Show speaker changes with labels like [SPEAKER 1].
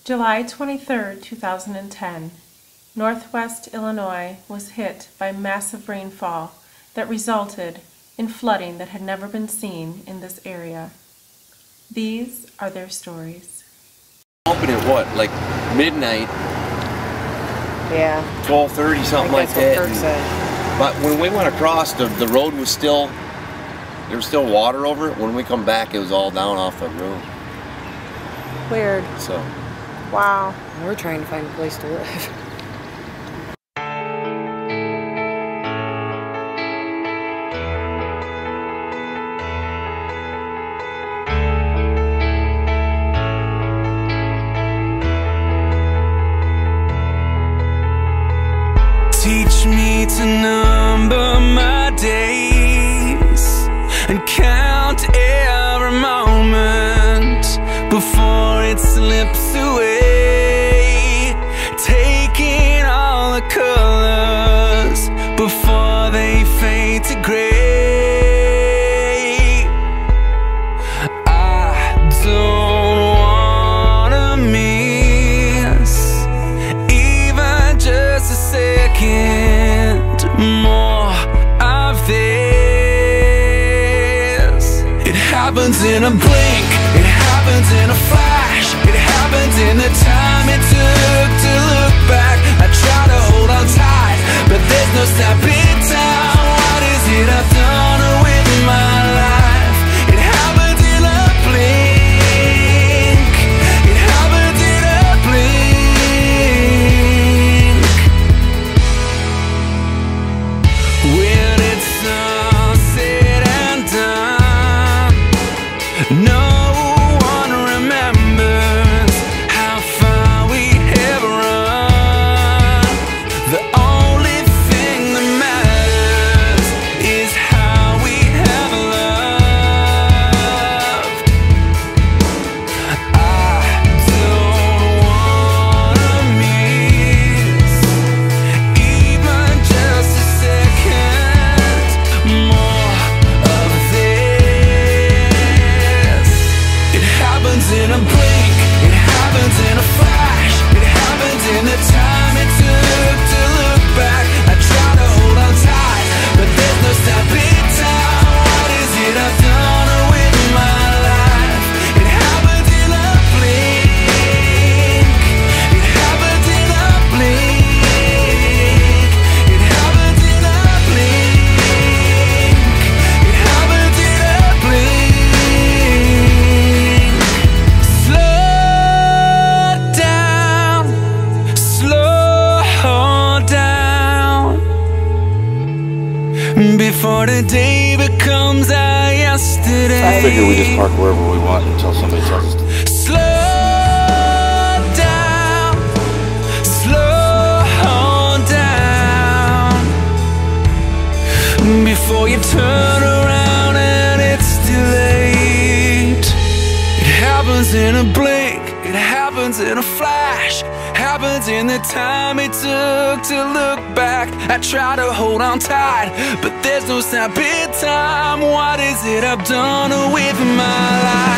[SPEAKER 1] July 23, 2010, Northwest Illinois was hit by massive rainfall that resulted in flooding that had never been seen in this area. These are their stories.
[SPEAKER 2] Open at what, like midnight?
[SPEAKER 3] Yeah.
[SPEAKER 2] 12:30, something like that.
[SPEAKER 3] What Kurt said.
[SPEAKER 2] But when we went across, the road was still, there was still water over it. When we come back, it was all down off the road.
[SPEAKER 3] Weird.
[SPEAKER 2] So.
[SPEAKER 3] Wow. We're trying to find a place to live.
[SPEAKER 4] Teach me to number my days and count every moment before it slips away, taking all the colors before they fade to gray. I don't wanna miss even just a second more of this. It happens in a blink, it happens in a flash, it happens in the time it took to look back. I try to hold on tight, but there's no stopping time. What is it I've done with my life? It happens in a blink, it happens in a blink. When it's all said and done, no one remembers how far we have run. The only thing that matters is how we have loved. I don't wanna miss even just a second more of this. It happens in a blink, it happens in a flash, it happens in the time it took to look back. I try to hold on tight, but there's no stopping time. What is it I've done with my life? It happens in a blink, it happens in a blink, it happens in a blink, it happens in a blink. Slow down, before the day becomes our yesterday.
[SPEAKER 2] I figure we just park wherever we want until somebody tells us to.
[SPEAKER 4] Slow down, before you turn around and it's too late. It happens in a blink, it happens in a flash, happens in the time it took to look back. I try to hold on tight, but there's no stopping time. What is it I've done with my life?